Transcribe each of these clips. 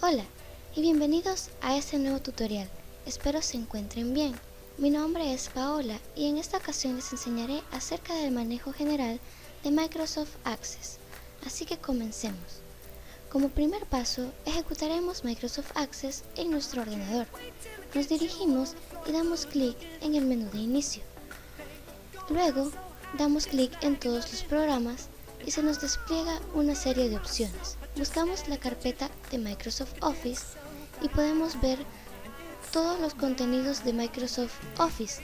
Hola y bienvenidos a este nuevo tutorial. Espero se encuentren bien. Mi nombre es Paola y en esta ocasión les enseñaré acerca del manejo general de Microsoft Access. Así que comencemos. Como primer paso, ejecutaremos Microsoft Access en nuestro ordenador. Nos dirigimos y damos clic en el menú de inicio. Luego, damos clic en todos los programas y se nos despliega una serie de opciones. Buscamos la carpeta de Microsoft Office y podemos ver todos los contenidos de Microsoft Office.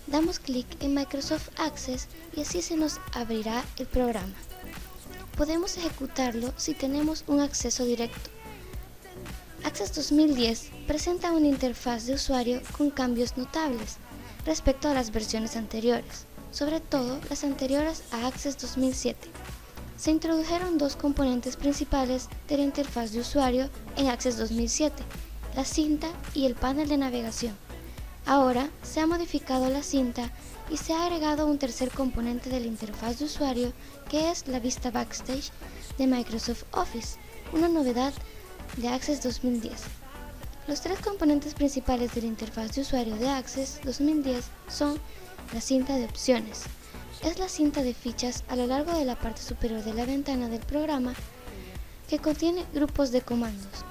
Damos clic en Microsoft Access y así se nos abrirá el programa. Podemos ejecutarlo si tenemos un acceso directo. Access 2010 presenta una interfaz de usuario con cambios notables respecto a las versiones anteriores, sobre todo las anteriores a Access 2007. Se introdujeron dos componentes principales de la interfaz de usuario en Access 2007, la cinta y el panel de navegación. Ahora se ha modificado la cinta y se ha agregado un tercer componente de la interfaz de usuario que es la vista backstage de Microsoft Office, una novedad de Access 2010. Los tres componentes principales de la interfaz de usuario de Access 2010 son la cinta de opciones. Es la cinta de fichas a lo largo de la parte superior de la ventana del programa que contiene grupos de comandos.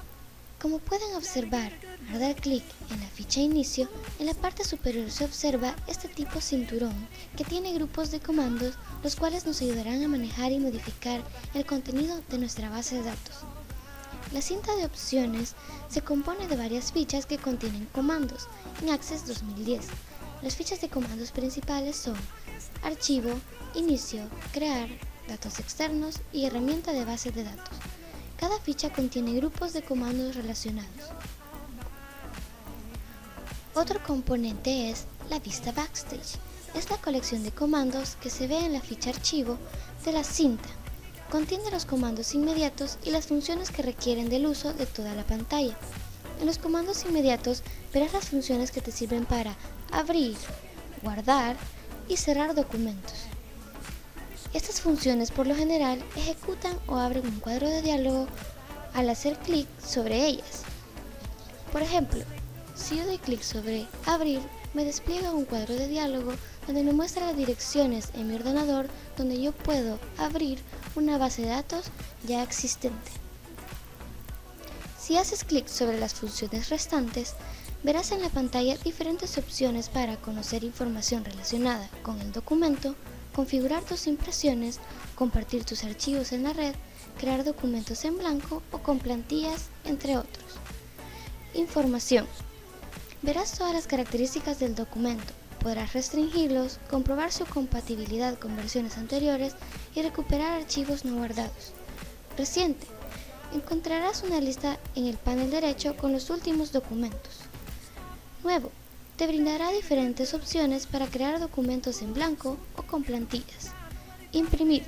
Como pueden observar, al dar clic en la ficha inicio, en la parte superior se observa este tipo cinturón que tiene grupos de comandos los cuales nos ayudarán a manejar y modificar el contenido de nuestra base de datos. La cinta de opciones se compone de varias fichas que contienen comandos en Access 2010. Las fichas de comandos principales son archivo, inicio, crear, datos externos y herramienta de base de datos. Cada ficha contiene grupos de comandos relacionados. Otro componente es la vista backstage. Es la colección de comandos que se ve en la ficha archivo de la cinta. Contiene los comandos inmediatos y las funciones que requieren del uso de toda la pantalla. En los comandos inmediatos verás las funciones que te sirven para abrir, guardar y cerrar documentos. Estas funciones por lo general ejecutan o abren un cuadro de diálogo al hacer clic sobre ellas. Por ejemplo, si yo doy clic sobre abrir, me despliega un cuadro de diálogo donde me muestra las direcciones en mi ordenador donde yo puedo abrir una base de datos ya existente. Si haces clic sobre las funciones restantes, verás en la pantalla diferentes opciones para conocer información relacionada con el documento, configurar tus impresiones, compartir tus archivos en la red, crear documentos en blanco o con plantillas, entre otros. Información. Verás todas las características del documento, podrás restringirlos, comprobar su compatibilidad con versiones anteriores y recuperar archivos no guardados. Reciente. Encontrarás una lista en el panel derecho con los últimos documentos. Nuevo, te brindará diferentes opciones para crear documentos en blanco o con plantillas. Imprimir,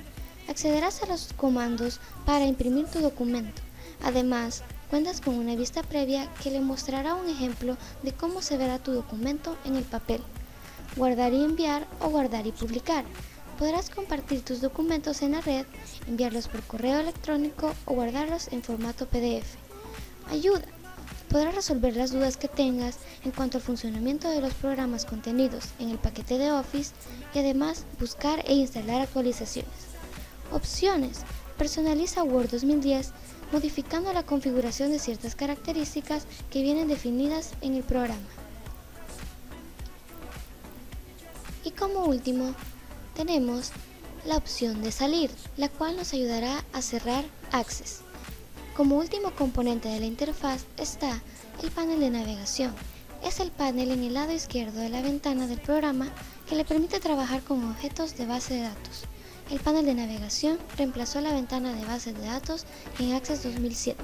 accederás a los comandos para imprimir tu documento. Además, cuentas con una vista previa que le mostrará un ejemplo de cómo se verá tu documento en el papel. Guardar y enviar o guardar y publicar. Podrás compartir tus documentos en la red, enviarlos por correo electrónico o guardarlos en formato PDF. Ayuda. Podrás resolver las dudas que tengas en cuanto al funcionamiento de los programas contenidos en el paquete de Office y además buscar e instalar actualizaciones. Opciones. Personaliza Word 2010 modificando la configuración de ciertas características que vienen definidas en el programa. Y como último, tenemos la opción de salir, la cual nos ayudará a cerrar Access. Como último componente de la interfaz está el panel de navegación. Es el panel en el lado izquierdo de la ventana del programa que le permite trabajar con objetos de base de datos. El panel de navegación reemplazó la ventana de base de datos en Access 2007.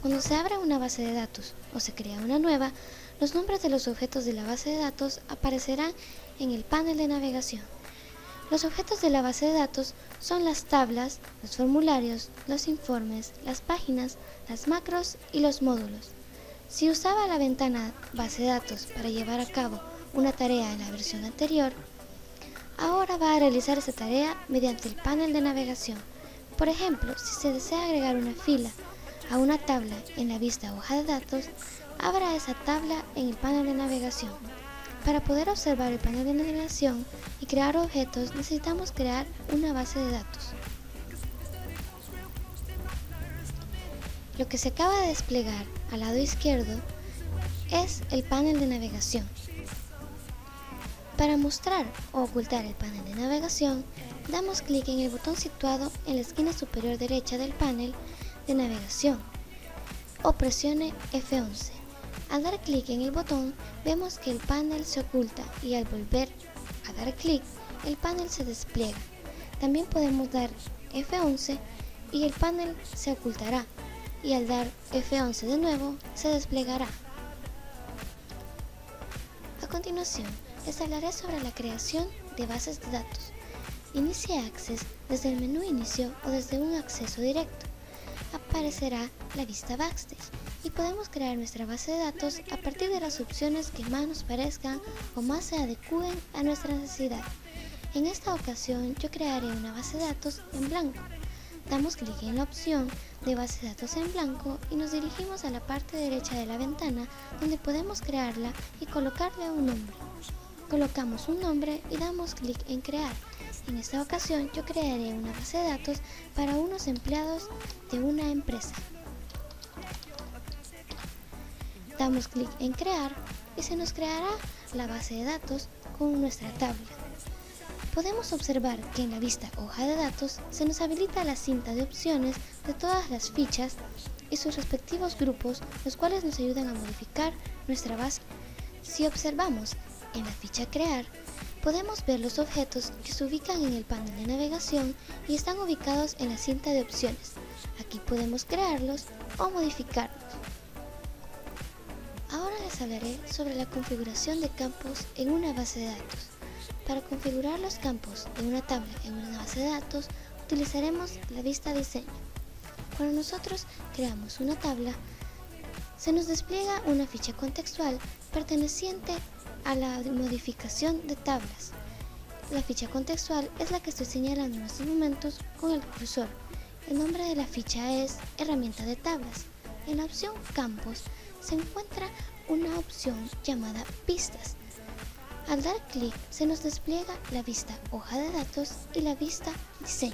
Cuando se abre una base de datos o se crea una nueva, los nombres de los objetos de la base de datos aparecerán en el panel de navegación. Los objetos de la base de datos son las tablas, los formularios, los informes, las páginas, las macros y los módulos. Si usaba la ventana base de datos para llevar a cabo una tarea en la versión anterior, ahora va a realizar esa tarea mediante el panel de navegación. Por ejemplo, si se desea agregar una fila a una tabla en la vista hoja de datos, abra esa tabla en el panel de navegación. Para poder observar el panel de navegación y crear objetos, necesitamos crear una base de datos. Lo que se acaba de desplegar al lado izquierdo es el panel de navegación. Para mostrar o ocultar el panel de navegación, damos clic en el botón situado en la esquina superior derecha del panel de navegación o presione F11. Al dar clic en el botón, vemos que el panel se oculta y al volver a dar clic, el panel se despliega. También podemos dar F11 y el panel se ocultará, y al dar F11 de nuevo, se desplegará. A continuación, les hablaré sobre la creación de bases de datos. Inicie Access desde el menú Inicio o desde un acceso directo. Aparecerá la vista Backstage y podemos crear nuestra base de datos a partir de las opciones que más nos parezcan o más se adecúen a nuestra necesidad. En esta ocasión yo crearé una base de datos en blanco. Damos clic en la opción de base de datos en blanco y nos dirigimos a la parte derecha de la ventana donde podemos crearla y colocarle un nombre. Colocamos un nombre y damos clic en crear. En esta ocasión yo crearé una base de datos para unos empleados de una empresa. Damos clic en crear y se nos creará la base de datos con nuestra tabla. Podemos observar que en la vista hoja de datos se nos habilita la cinta de opciones de todas las fichas y sus respectivos grupos, los cuales nos ayudan a modificar nuestra base. Si observamos en la ficha crear, podemos ver los objetos que se ubican en el panel de navegación y están ubicados en la cinta de opciones. Aquí podemos crearlos o modificarlos. Ahora les hablaré sobre la configuración de campos en una base de datos. Para configurar los campos de una tabla en una base de datos, utilizaremos la vista diseño. Cuando nosotros creamos una tabla, se nos despliega una ficha contextual perteneciente a la modificación de tablas. La ficha contextual es la que estoy señalando en estos momentos con el cursor. El nombre de la ficha es herramienta de tablas. En la opción campos se encuentra una opción llamada vistas. Al dar clic se nos despliega la vista hoja de datos y la vista diseño.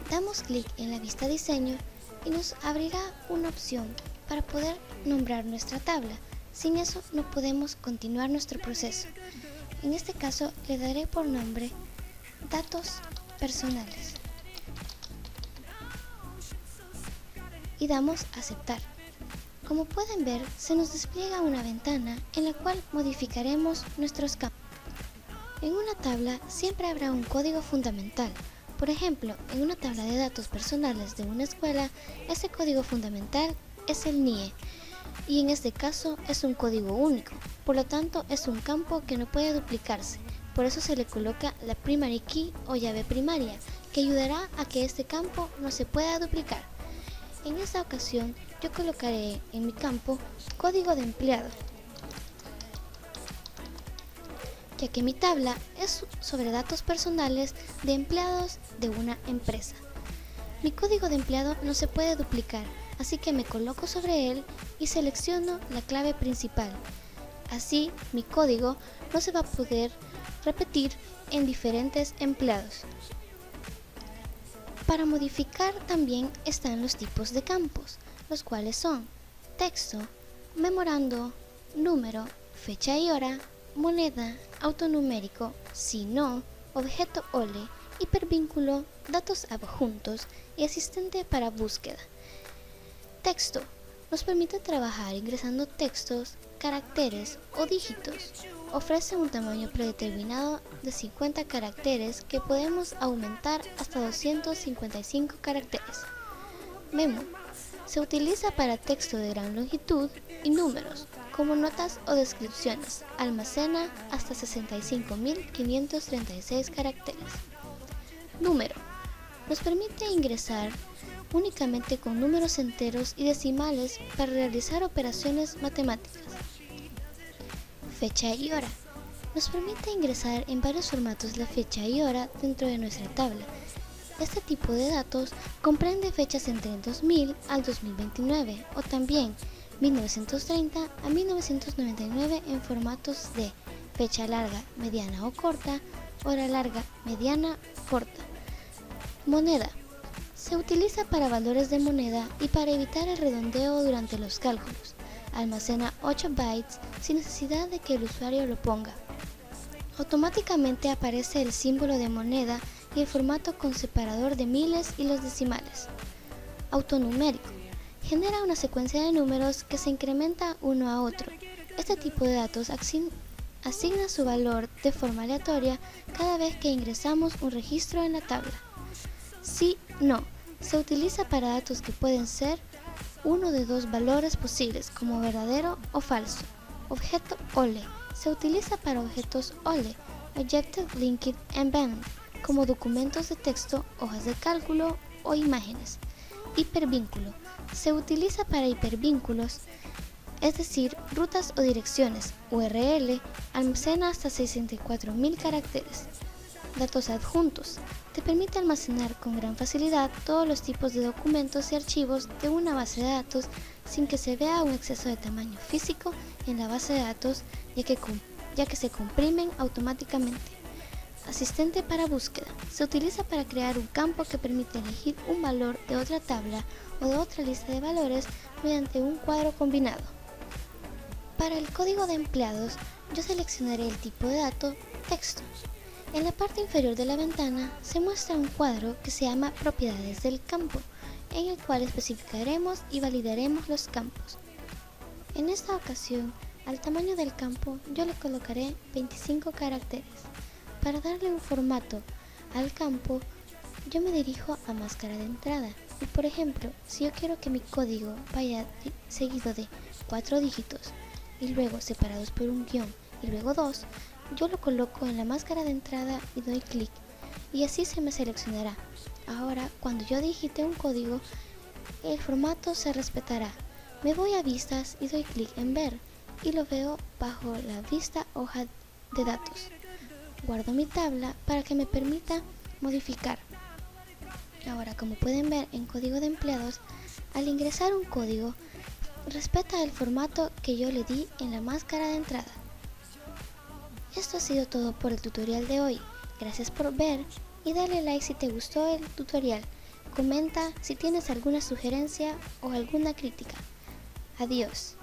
Damos clic en la vista diseño y nos abrirá una opción para poder nombrar nuestra tabla. Sin eso no podemos continuar nuestro proceso. En este caso le daré por nombre datos personales y damos aceptar. Como pueden ver, se nos despliega una ventana en la cual modificaremos nuestros campos. En una tabla siempre habrá un código fundamental. Por ejemplo, en una tabla de datos personales de una escuela, ese código fundamental es el NIE. Y en este caso es un código único, por lo tanto es un campo que no puede duplicarse, por eso se le coloca la primary key o llave primaria, que ayudará a que este campo no se pueda duplicar. En esta ocasión yo colocaré en mi campo código de empleado, ya que mi tabla es sobre datos personales de empleados de una empresa. Mi código de empleado no se puede duplicar, así que me coloco sobre él y selecciono la clave principal. Así, mi código no se va a poder repetir en diferentes empleados. Para modificar también están los tipos de campos, los cuales son texto, memorando, número, fecha y hora, moneda, autonumérico, si no, objeto OLE, hipervínculo, datos adjuntos y asistente para búsqueda. Texto nos permite trabajar ingresando textos, caracteres o dígitos. Ofrece un tamaño predeterminado de 50 caracteres que podemos aumentar hasta 255 caracteres. Memo se utiliza para texto de gran longitud y números, como notas o descripciones. Almacena hasta 65.536 caracteres. Número nos permite ingresar únicamente con números enteros y decimales para realizar operaciones matemáticas. Fecha y hora nos permite ingresar en varios formatos la fecha y hora dentro de nuestra tabla. Este tipo de datos comprende fechas entre el 2000 al 2029 o también 1930 a 1999 en formatos de fecha larga, mediana o corta, hora larga, mediana, corta. Moneda. Se utiliza para valores de moneda y para evitar el redondeo durante los cálculos. Almacena 8 bytes sin necesidad de que el usuario lo ponga. Automáticamente aparece el símbolo de moneda y el formato con separador de miles y los decimales. Autonumérico. Genera una secuencia de números que se incrementa uno a otro. Este tipo de datos asigna su valor de forma aleatoria cada vez que ingresamos un registro en la tabla. Sí, no. Se utiliza para datos que pueden ser uno de dos valores posibles, como verdadero o falso. Objeto OLE. Se utiliza para objetos OLE, Objective Linked Event, como documentos de texto, hojas de cálculo o imágenes. Hipervínculo. Se utiliza para hipervínculos, es decir, rutas o direcciones. URL almacena hasta 64.000 caracteres. Datos adjuntos. Te permite almacenar con gran facilidad todos los tipos de documentos y archivos de una base de datos sin que se vea un exceso de tamaño físico en la base de datos, ya que se comprimen automáticamente. Asistente para búsqueda. Se utiliza para crear un campo que permite elegir un valor de otra tabla o de otra lista de valores mediante un cuadro combinado. Para el código de empleados, yo seleccionaré el tipo de dato texto. En la parte inferior de la ventana se muestra un cuadro que se llama Propiedades del campo, en el cual especificaremos y validaremos los campos. En esta ocasión, al tamaño del campo yo le colocaré 25 caracteres. Para darle un formato al campo, yo me dirijo a máscara de entrada. Y por ejemplo, si yo quiero que mi código vaya seguido de 4 dígitos y luego separados por un guión y luego 2, yo lo coloco en la máscara de entrada y doy clic y así se me seleccionará. Ahora, cuando yo digite un código, el formato se respetará. Me voy a vistas y doy clic en ver y lo veo bajo la vista hoja de datos. Guardo mi tabla para que me permita modificar. Ahora, como pueden ver en código de empleados, al ingresar un código, respeta el formato que yo le di en la máscara de entrada. Esto ha sido todo por el tutorial de hoy. Gracias por ver y dale like si te gustó el tutorial. Comenta si tienes alguna sugerencia o alguna crítica. Adiós.